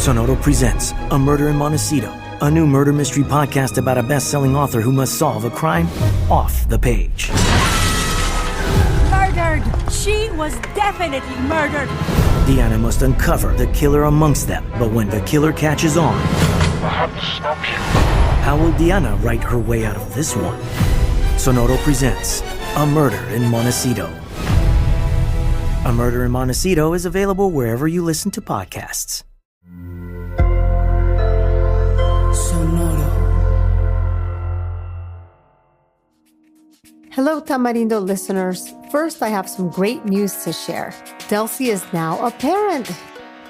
Sonoro presents A Murder in Montecito, a new murder mystery podcast about a best-selling author who must solve a crime off the page. Murdered! She was definitely murdered! Deanna must uncover the killer amongst them, but when the killer catches on, I have to stop you. how will Deanna write her way out of this one? Sonoro presents A Murder in Montecito. A Murder in Montecito is available wherever you listen to podcasts. Sonoro. Hello, Tamarindo listeners. First, I have some great news to share. Delsy is now a parent.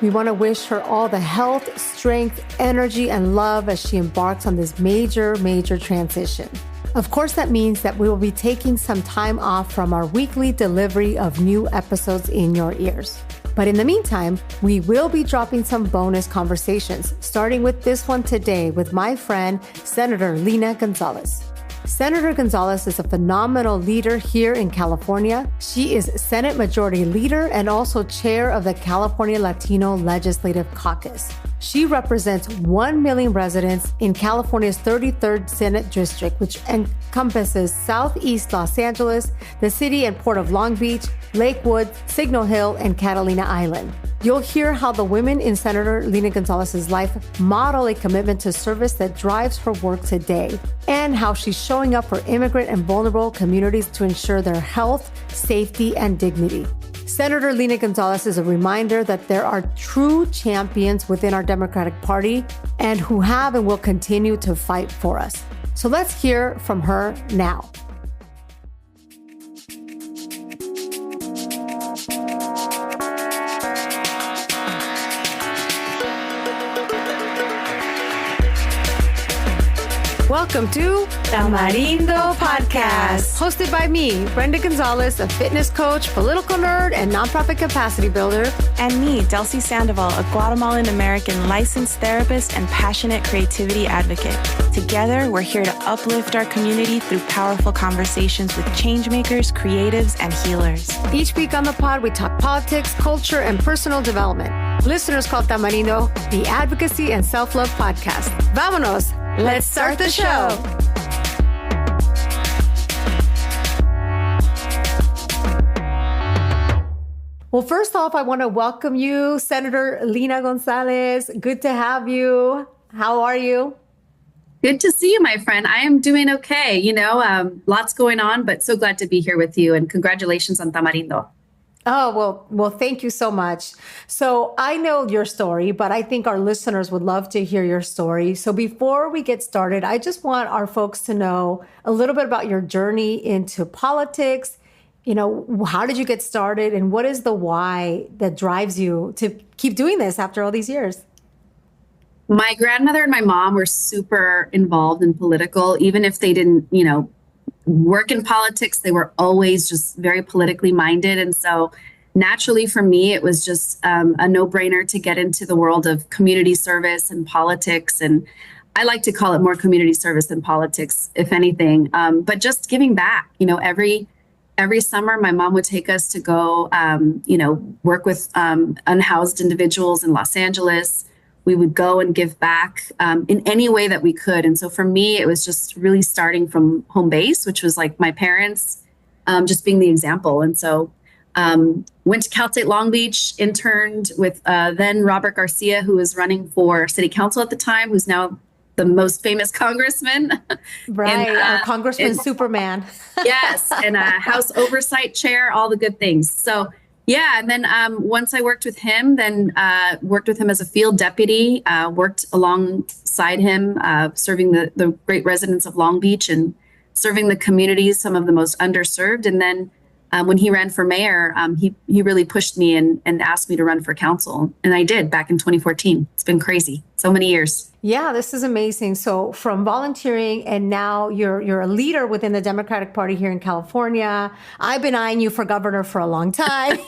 We want to wish her all the health, strength, energy, and love as she embarks on this major transition. Of course, that means that we will be taking some time off from our weekly delivery of new episodes in your ears. But in the meantime, we will be dropping some bonus conversations, starting with this one today with my friend, Senator Lena Gonzalez. Senator Gonzalez is a phenomenal leader here in California. She is Senate Majority Leader and also Chair of the California Latino Legislative Caucus. She represents 1 million residents in California's 33rd Senate District, which encompasses Southeast Los Angeles, the city and port of Long Beach, Lakewood, Signal Hill, and Catalina Island. You'll hear how the women in Senator Lena Gonzalez's life model a commitment to service that drives her work today, and how she's showing up for immigrant and vulnerable communities to ensure their health, safety, and dignity. Senator Lena Gonzalez is a reminder that there are true champions within our Democratic Party and who have and will continue to fight for us. So let's hear from her now. Welcome to Tamarindo Podcast, hosted by me, Brenda Gonzalez, a fitness coach, political nerd, and nonprofit capacity builder. And me, Delsy Sandoval, a Guatemalan-American licensed therapist and passionate creativity advocate. Together, we're here to uplift our community through powerful conversations with changemakers, creatives, and healers. Each week on the pod, we talk politics, culture, and personal development. Listeners call Tamarindo the Advocacy and Self-Love Podcast. Vámonos! Let's start the show. Well, first off, I want to welcome you, Senator Lena Gonzalez. Good to have you. How are you? Good to see you, my friend. I am doing okay. Lots going on, but so glad to be here with you. And congratulations on Tamarindo. Oh, well, thank you so much. So I know your story, but I think our listeners would love to hear your story. So before we get started, I just want our folks to know a little bit about your journey into politics. How did you get started and what is the why that drives you to keep doing this after all these years? My grandmother and my mom were super involved in political, even if they didn't, work in politics. They were always just very politically minded. And so naturally for me, it was just a no-brainer to get into the world of community service and politics. And I like to call it more community service than politics, if anything, but just giving back. Every summer, my mom would take us to go, work with unhoused individuals in Los Angeles. We would go and give back in any way that we could. And so for me, it was just really starting from home base, which was like my parents just being the example. And so went to Cal State Long Beach, interned with then Robert Garcia, who was running for city council at the time, who's now the most famous congressman. Right, and, Congressman Superman. Yes, and House Oversight Chair, all the good things. So yeah, and then once I worked with him, then worked with him as a field deputy, worked alongside him, serving the great residents of Long Beach and serving the communities, some of the most underserved. And then when he ran for mayor, he really pushed me and asked me to run for council. And I did back in 2014. It's been crazy. So many years. Yeah, this is amazing. So from volunteering and now you're a leader within the Democratic Party here in California. I've been eyeing you for governor for a long time.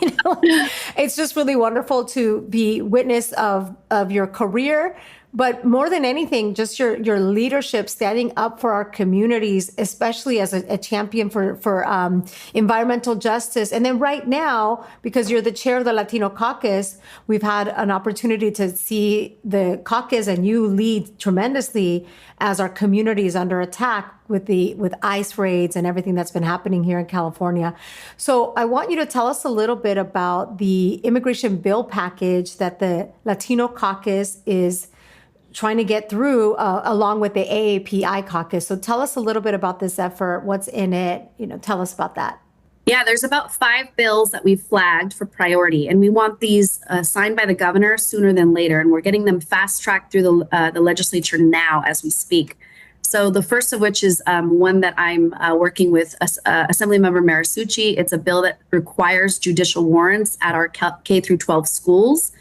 It's just really wonderful to be witness of your career. But more than anything, just your leadership, standing up for our communities, especially as a champion for environmental justice. And then right now, because you're the chair of the Latino Caucus, we've had an opportunity to see the caucus and you lead tremendously as our community is under attack with ICE raids and everything that's been happening here in California. So I want you to tell us a little bit about the immigration bill package that the Latino Caucus is trying to get through along with the AAPI caucus. So tell us a little bit about this effort. What's in it? Tell us about that. Yeah, there's about 5 bills that we've flagged for priority, and we want these signed by the governor sooner than later. And we're getting them fast tracked through the legislature now as we speak. So the first of which is one that I'm working with Assemblymember Marisucci. It's a bill that requires judicial warrants at our K through 12 schools.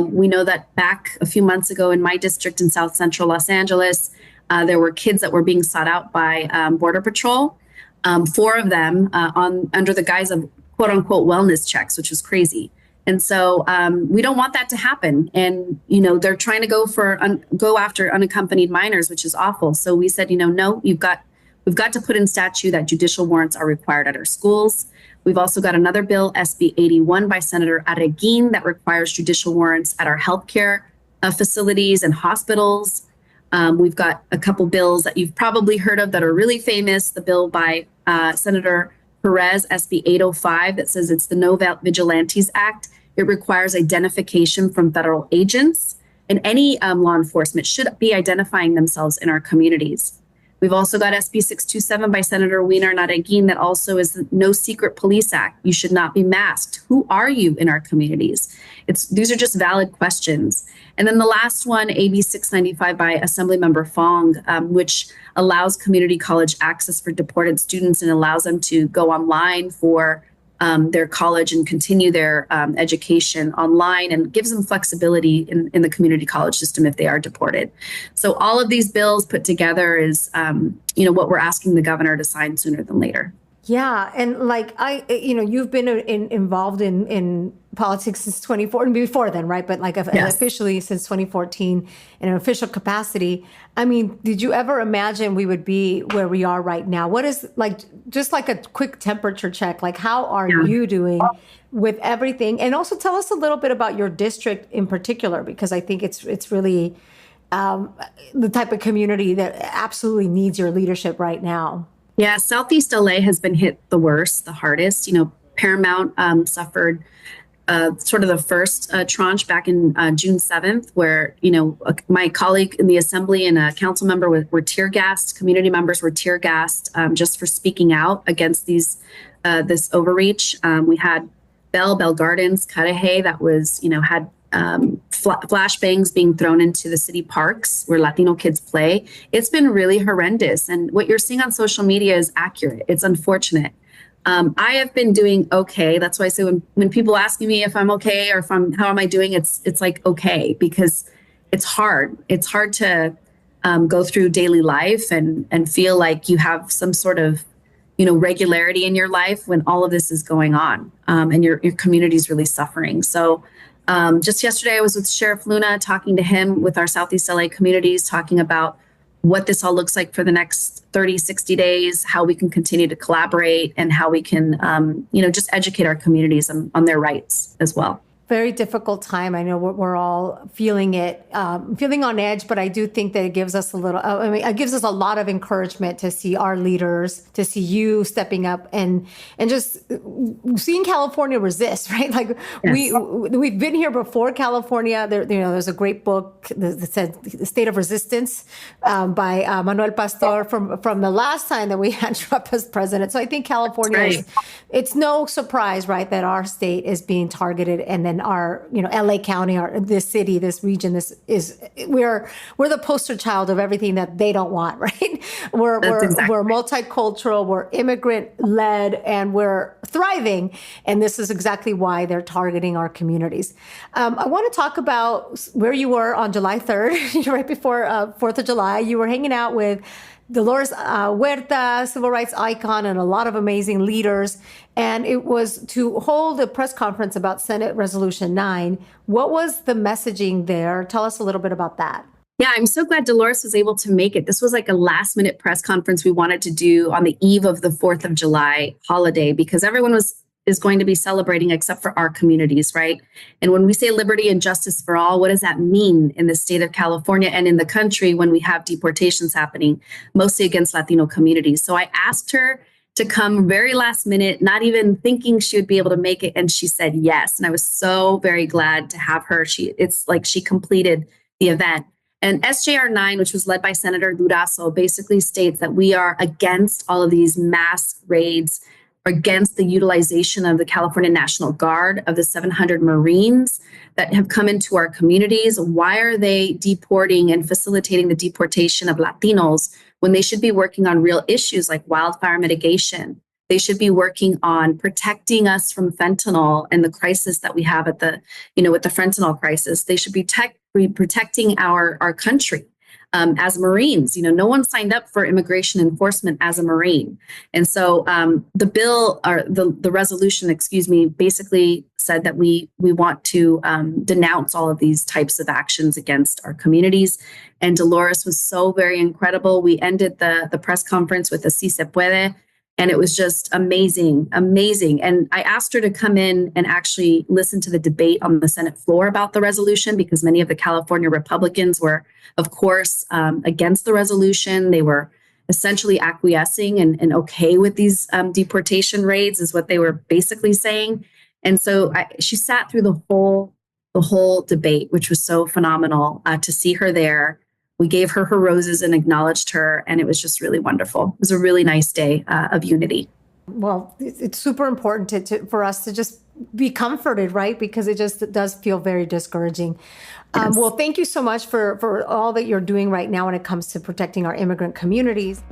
We know that back a few months ago in my district in South Central Los Angeles, there were kids that were being sought out by Border Patrol. 4 of them under the guise of quote unquote wellness checks, which was crazy. And so we don't want that to happen. And, they're trying to go after unaccompanied minors, which is awful. So we said, no, we've got to put in statute that judicial warrants are required at our schools. We've also got another bill, SB 81 by Senator Arreguin, that requires judicial warrants at our healthcare facilities and hospitals. We've got a couple bills that you've probably heard of that are really famous. The bill by Senator Perez, SB 805, that says it's the No Vigilantes Act. It requires identification from federal agents, and any law enforcement should be identifying themselves in our communities. We've also got SB 627 by Senator Wiener and Arreguin that also is the No Secret Police Act. You should not be masked. Who are you in our communities? These are just valid questions. And then the last one, AB 695 by Assemblymember Fong, which allows community college access for deported students and allows them to go online for their college and continue their education online, and gives them flexibility in the community college system if they are deported. So all of these bills put together is, what we're asking the governor to sign sooner than later. Yeah. And you've been involved in politics since 2014, before then, right? But Yes. Officially since 2014 in an official capacity. I mean, did you ever imagine we would be where we are right now? What is just a quick temperature check? How are you doing with everything? And also tell us a little bit about your district in particular, because I think it's really the type of community that absolutely needs your leadership right now. Yeah, Southeast LA has been hit the worst, the hardest. Paramount suffered sort of the first tranche back in June 7th, where, my colleague in the assembly and a council member were tear gassed. Community members were tear gassed just for speaking out against this overreach. We had Bell Gardens, Cudahy, that was, had flashbangs being thrown into the city parks where Latino kids play. It's been really horrendous. And what you're seeing on social media is accurate. It's unfortunate. I have been doing okay. That's why I say when people ask me if I'm okay or how am I doing, it's okay, because it's hard. It's hard to go through daily life and feel like you have some sort of regularity in your life when all of this is going on, and your community is really suffering. So just yesterday, I was with Sheriff Luna, talking to him with our Southeast LA communities, talking about what this all looks like for the next 30, 60 days, how we can continue to collaborate, and how we can, just educate our communities on their rights as well. Very difficult time. I know we're all feeling it, feeling on edge, but I do think that it gives us it gives us a lot of encouragement to see our leaders, to see you stepping up and just seeing California resist, right? Yes. We've been here before California. There's a great book that said The State of Resistance by Manuel Pastor from the last time that we had Trump as president. So I think California, it's no surprise, right, that our state is being targeted and then and our, LA County, this city, this region, we're the poster child of everything that they don't want, right? We're multicultural, we're immigrant led, and we're thriving. And this is exactly why they're targeting our communities. I want to talk about where you were on July 3rd, right before 4th of July. You were hanging out with Dolores Huerta, civil rights icon, and a lot of amazing leaders. And it was to hold a press conference about Senate Resolution 9. What was the messaging there? Tell us a little bit about that. Yeah, I'm so glad Dolores was able to make it. This was like a last minute press conference we wanted to do on the eve of the 4th of July holiday, because everyone is going to be celebrating except for our communities, right? And when we say liberty and justice for all, what does that mean in the state of California and in the country when we have deportations happening, mostly against Latino communities? So I asked her to come very last minute, not even thinking she would be able to make it. And she said yes. And I was so very glad to have her. It's like she completed the event. And SJR 9, which was led by Senator Durazo, basically states that we are against all of these mass raids, against the utilization of the California National Guard, of the 700 Marines that have come into our communities. Why are they deporting and facilitating the deportation of Latinos when they should be working on real issues like wildfire mitigation? They should be working on protecting us from fentanyl and the crisis that we have with the fentanyl crisis. They should be protecting our country. As Marines, no one signed up for immigration enforcement as a Marine. And so the bill, or the resolution, basically said that we want to denounce all of these types of actions against our communities. And Dolores was so very incredible. We ended the press conference with a "Si se puede," and it was just amazing. And I asked her to come in and actually listen to the debate on the Senate floor about the resolution, because many of the California Republicans were, of course, against the resolution. They were essentially acquiescing and okay with these deportation raids, is what they were basically saying. And so she sat through the whole debate, which was so phenomenal to see her there. We gave her roses and acknowledged her, and it was just really wonderful. It was a really nice day of unity. Well, it's super important for us to just be comforted, right? Because it just does feel very discouraging. Yes. Well, thank you so much for all that you're doing right now when it comes to protecting our immigrant communities.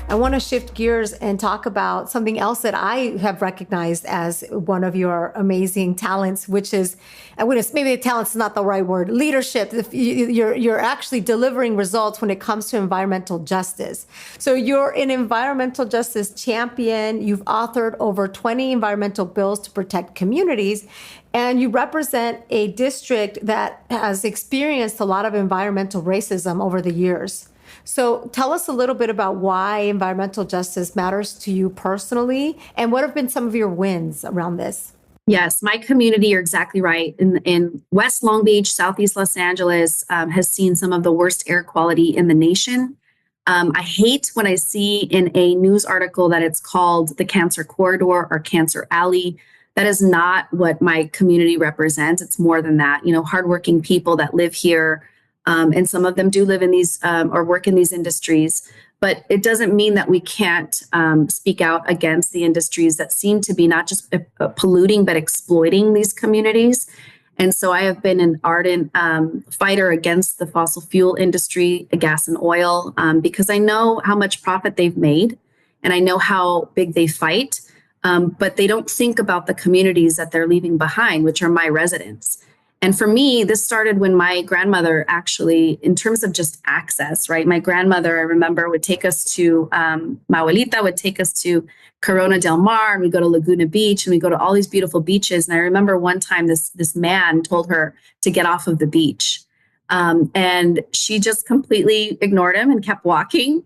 I want to shift gears and talk about something else that I have recognized as one of your amazing talents, which is, maybe talent's not the right word, leadership. You're actually delivering results when it comes to environmental justice. So you're an environmental justice champion. You've authored over 20 environmental bills to protect communities, and you represent a district that has experienced a lot of environmental racism over the years. So tell us a little bit about why environmental justice matters to you personally, and what have been some of your wins around this? Yes, my community, you're exactly right. In West Long Beach, Southeast Los Angeles has seen some of the worst air quality in the nation. I hate when I see in a news article that it's called the Cancer Corridor or Cancer Alley. That is not what my community represents. It's more than that. Hardworking people that live here. And some of them do live in these or work in these industries, but it doesn't mean that we can't speak out against the industries that seem to be not just polluting, but exploiting these communities. And so I have been an ardent fighter against the fossil fuel industry, gas and oil, because I know how much profit they've made and I know how big they fight, but they don't think about the communities that they're leaving behind, which are my residents. And for me, this started when my grandmother actually, in terms of just access, right? My grandmother, I remember, would take us to, my abuelita would take us to Corona del Mar, and we go to Laguna Beach, and we go to all these beautiful beaches. And I remember one time this man told her to get off of the beach. And she just completely ignored him and kept walking,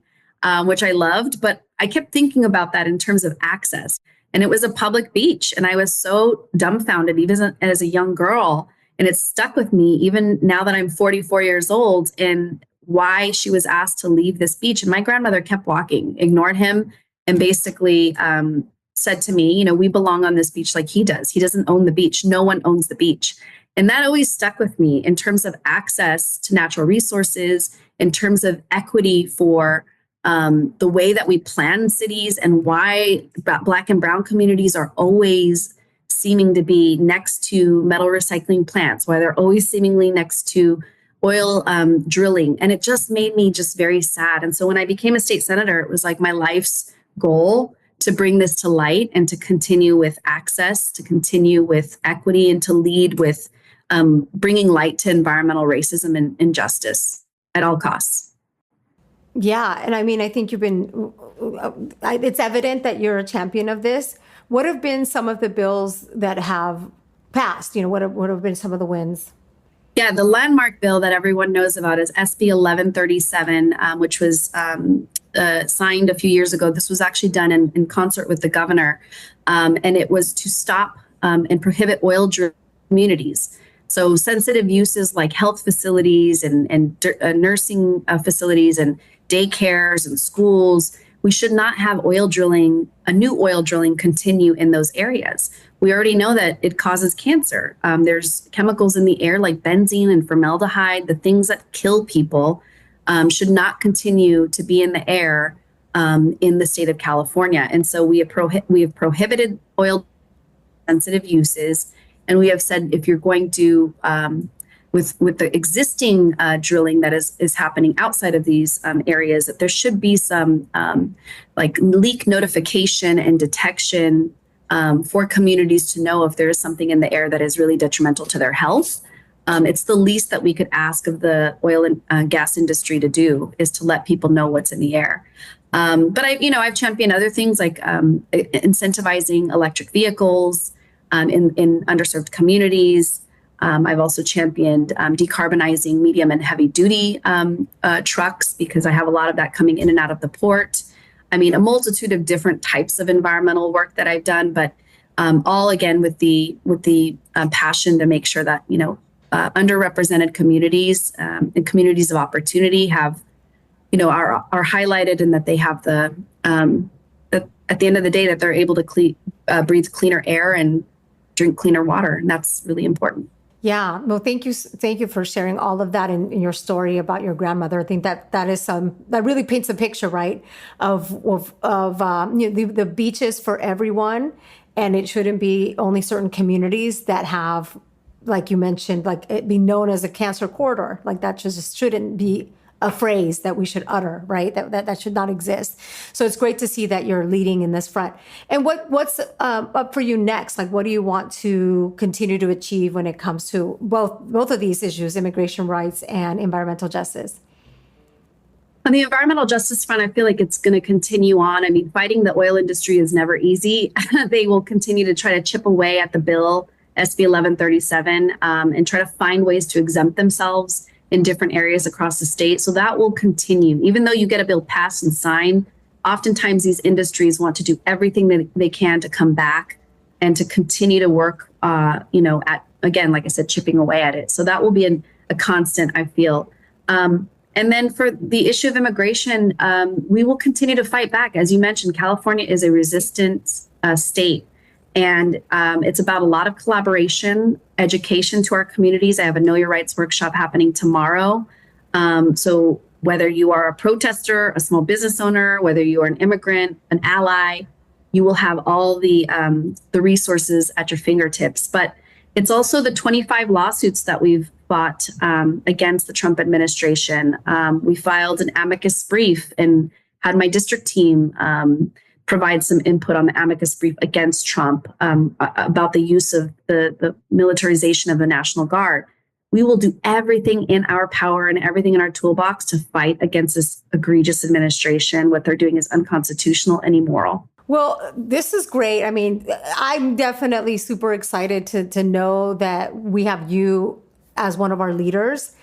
which I loved. But I kept thinking about that in terms of access. And it was a public beach. And I was so dumbfounded, even as a young girl. And it stuck with me even now that I'm 44 years old, and why she was asked to leave this beach. And my grandmother kept walking, ignored him, and basically said to me, we belong on this beach like he does. He doesn't own the beach. No one owns the beach. And that always stuck with me in terms of access to natural resources, in terms of equity for the way that we plan cities, and why Black and Brown communities are always seeming to be next to metal recycling plants, why they're always seemingly next to oil drilling. And it just made me just very sad. And so when I became a state senator, it was like my life's goal to bring this to light and to continue with access, to continue with equity, and to lead with bringing light to environmental racism and injustice at all costs. Yeah. And I mean, I think it's evident that you're a champion of this. What have been some of the bills that have passed? What have been some of the wins? Yeah, the landmark bill that everyone knows about is SB 1137, which was signed a few years ago. This was actually done in concert with the governor, and it was to stop and prohibit oil drill communities. So sensitive uses like health facilities and nursing facilities and daycares and schools, we should not have new oil drilling continue in those areas. We already know that it causes cancer. There's chemicals in the air like benzene and formaldehyde, the things that kill people, should not continue to be in the air in the state of California. And so we have prohibited oil sensitive uses. And we have said, if you're going to, with the existing drilling that is happening outside of these areas, that there should be some like leak notification and detection for communities to know if there is something in the air that is really detrimental to their health. It's the least that we could ask of the oil and gas industry to do, is to let people know what's in the air. But I've championed other things like incentivizing electric vehicles in underserved communities. I've also championed decarbonizing medium and heavy duty trucks, because I have a lot of that coming in and out of the port. I mean, a multitude of different types of environmental work that I've done, but all again with the passion to make sure that underrepresented communities and communities of opportunity have are highlighted, and that they have the at the end of the day that they're able to breathe cleaner air and drink cleaner water, and that's really important. Yeah, well, thank you for sharing all of that in your story about your grandmother. I think that is that really paints a picture, right, of the beaches for everyone, and it shouldn't be only certain communities that have, like you mentioned, like it be known as a cancer corridor. Like that just shouldn't be a phrase that we should utter, right? That should not exist. So it's great to see that you're leading in this front. And what's up for you next? Like, what do you want to continue to achieve when it comes to both of these issues, immigration rights and environmental justice? On the environmental justice front, I feel like it's going to continue on. I mean, fighting the oil industry is never easy. They will continue to try to chip away at the bill, SB 1137, and try to find ways to exempt themselves in different areas across the state. So that will continue. Even though you get a bill passed and signed, oftentimes these industries want to do everything that they can to come back and to continue to work, at, again, like I said, chipping away at it. So that will be a constant, I feel. And then for the issue of immigration, we will continue to fight back. As you mentioned, California is a resistant state. And it's about a lot of collaboration, education to our communities. I have a Know Your Rights workshop happening tomorrow. So whether you are a protester, a small business owner, whether you are an immigrant, an ally, you will have all the resources at your fingertips. But it's also the 25 lawsuits that we've fought against the Trump administration. We filed an amicus brief and had my district team provide some input on the amicus brief against Trump about the use of the militarization of the National Guard. We will do everything in our power and everything in our toolbox to fight against this egregious administration. What they're doing is unconstitutional and immoral. Well, this is great. I mean, I'm definitely super excited to know that we have you as one of our leaders.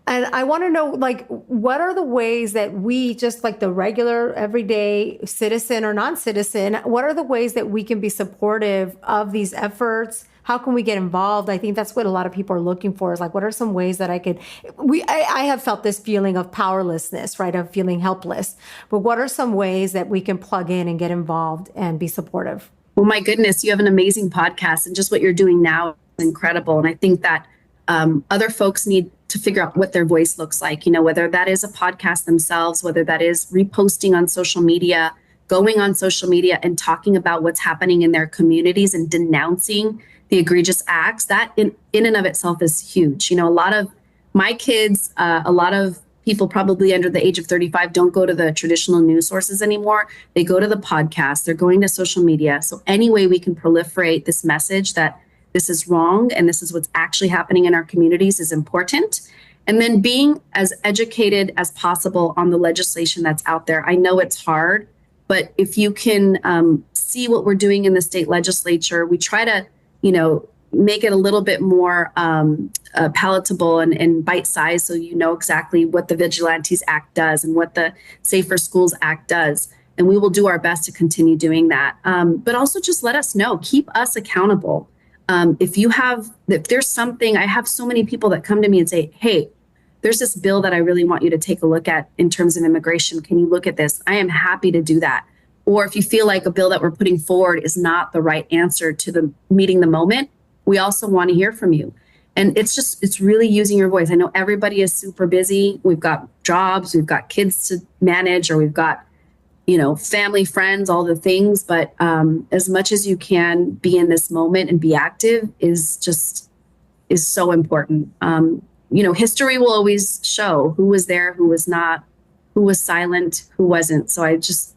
And I want to know, like, what are the ways that we, just like the regular everyday citizen or non-citizen, what are the ways that we can be supportive of these efforts? How can we get involved? I think that's what a lot of people are looking for, is like, what are some ways that I have felt this feeling of powerlessness, right? Of feeling helpless. But what are some ways that we can plug in and get involved and be supportive? Well, my goodness, you have an amazing podcast, and just what you're doing now is incredible. And I think that other folks need to figure out what their voice looks like, whether that is a podcast themselves, whether that is reposting on social media, going on social media and talking about what's happening in their communities and denouncing the egregious acts. That in and of itself is huge. A lot of my kids, a lot of people probably under the age of 35 don't go to the traditional news sources anymore. They go to the podcast, they're going to social media. So any way we can proliferate this message that this is wrong and this is what's actually happening in our communities is important. And then being as educated as possible on the legislation that's out there. I know it's hard, but if you can see what we're doing in the state legislature, we try to, make it a little bit more palatable and bite-sized, so exactly what the Vigilantes Act does and what the Safer Schools Act does. And we will do our best to continue doing that. But also just let us know, keep us accountable. If there's something, I have so many people that come to me and say, hey, there's this bill that I really want you to take a look at in terms of immigration. Can you look at this? I am happy to do that. Or if you feel like a bill that we're putting forward is not the right answer to the meeting the moment, we also want to hear from you. And it's really using your voice. I know everybody is super busy. We've got jobs, we've got kids to manage, or we've got, family, friends, all the things. But as much as you can be in this moment and be active is so important. History will always show who was there, who was not, who was silent, who wasn't. So I just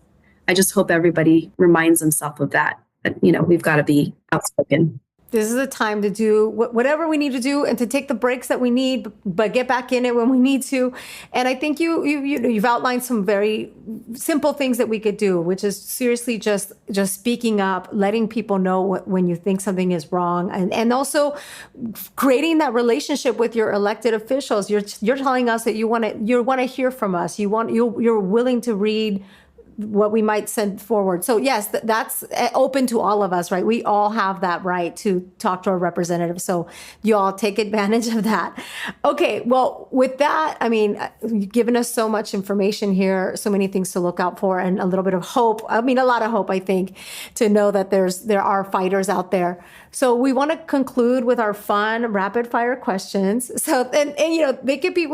hope everybody reminds themselves of that we've got to be outspoken. This is a time to do whatever we need to do and to take the breaks that we need, but get back in it when we need to. And I think you've outlined some very simple things that we could do, which is seriously just speaking up, letting people know when you think something is wrong, and also creating that relationship with your elected officials. You're telling us that you want to hear from us. You're willing to read what we might send forward. So yes, that's open to all of us, right? We all have that right to talk to our representatives. So you all take advantage of that. Okay, well, with that, you've given us so much information here, so many things to look out for, and a little bit of hope. A lot of hope, I think, to know that there are fighters out there. So we want to conclude with our fun rapid fire questions. So, and they could be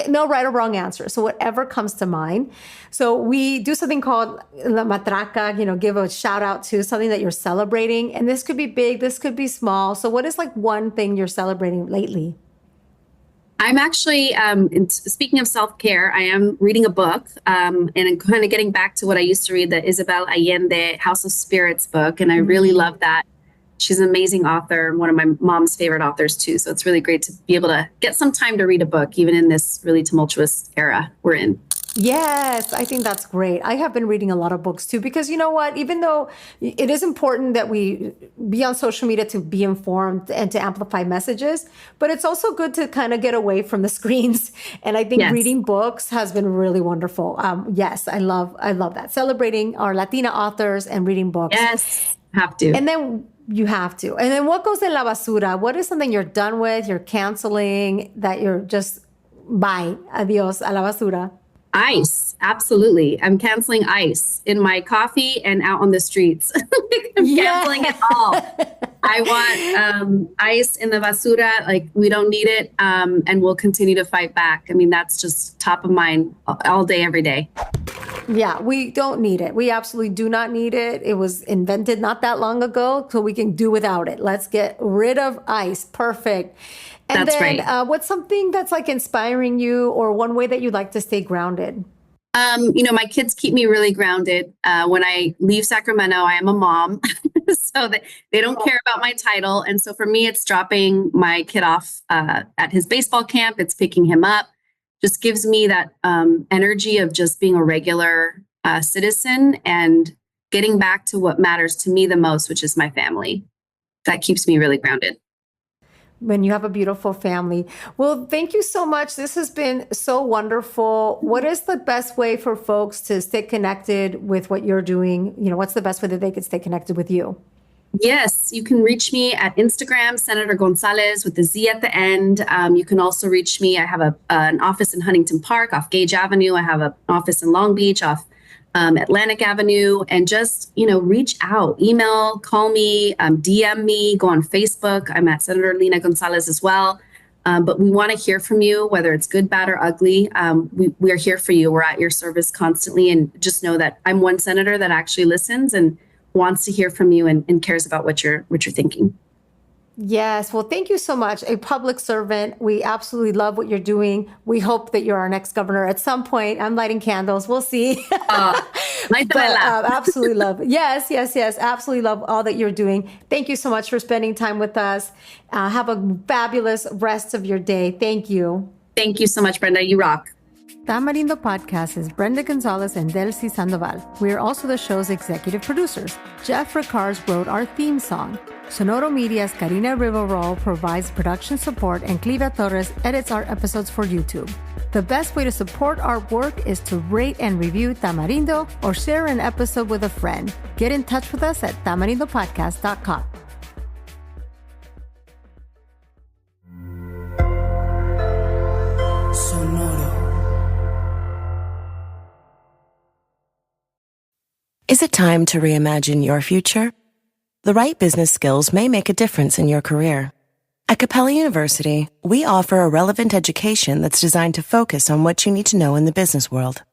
no right or wrong answer. So whatever comes to mind. So we do something called La Matraca, give a shout out to something that you're celebrating. And this could be big, this could be small. So what is one thing you're celebrating lately? I'm actually, speaking of self-care, I am reading a book and I'm kind of getting back to what I used to read, the Isabel Allende House of Spirits book. And I really love that. She's an amazing author and one of my mom's favorite authors too. So it's really great to be able to get some time to read a book, even in this really tumultuous era we're in. Yes, I think that's great. I have been reading a lot of books too, because you know what, even though it is important that we be on social media to be informed and to amplify messages, but it's also good to kind of get away from the screens. And I think reading books has been really wonderful. Yes, I love that. Celebrating our Latina authors and reading books. Yes, have to. And then you have to. And then what goes in la basura? What is something you're done with, you're canceling, that you're just, bye, adios, a la basura? Ice, absolutely. I'm canceling ice in my coffee and out on the streets. I'm canceling it all. I want ice in the basura. We don't need it, and we'll continue to fight back. That's just top of mind all day, every day. Yeah, we don't need it. We absolutely do not need it. It was invented not that long ago, so we can do without it. Let's get rid of ice. Perfect. And that's then right. What's something that's inspiring you, or one way that you'd like to stay grounded? My kids keep me really grounded. When I leave Sacramento, I am a mom, so that they don't care about my title. And so for me, it's dropping my kid off at his baseball camp. It's picking him up. Just gives me that energy of just being a regular citizen and getting back to what matters to me the most, which is my family. That keeps me really grounded. When you have a beautiful family. Well, thank you so much. This has been so wonderful. What is the best way for folks to stay connected with what you're doing? What's the best way that they could stay connected with you? Yes, you can reach me at Instagram, Senator Gonzalez with the Z at the end. You can also reach me. I have an office in Huntington Park off Gage Avenue. I have an office in Long Beach off Atlantic Avenue, and just, reach out, email, call me, DM me, go on Facebook. I'm at Senator Lena Gonzalez as well. But we want to hear from you, whether it's good, bad, or ugly. We are here for you. We're at your service constantly. And just know that I'm one senator that actually listens and wants to hear from you and cares about what you're thinking. Yes. Well, thank you so much. A public servant. We absolutely love what you're doing. We hope that you're our next governor at some point. I'm lighting candles. We'll see. Absolutely love. Yes. Absolutely love all that you're doing. Thank you so much for spending time with us. Have a fabulous rest of your day. Thank you. Thank you so much, Brenda. You rock. Tamarindo Podcast is Brenda Gonzalez and Delsy Sandoval. We are also the show's executive producers. Jeff Ricards wrote our theme song. Sonoro Media's Karina Riveroll provides production support, and Cliva Torres edits our episodes for YouTube. The best way to support our work is to rate and review Tamarindo or share an episode with a friend. Get in touch with us at tamarindopodcast.com. Is it time to reimagine your future? The right business skills may make a difference in your career. At Capella University, we offer a relevant education that's designed to focus on what you need to know in the business world.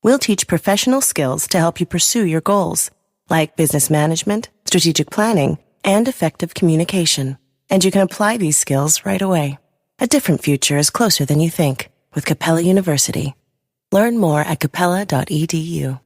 We'll teach professional skills to help you pursue your goals, like business management, strategic planning, and effective communication. And you can apply these skills right away. A different future is closer than you think with Capella University. Learn more at capella.edu.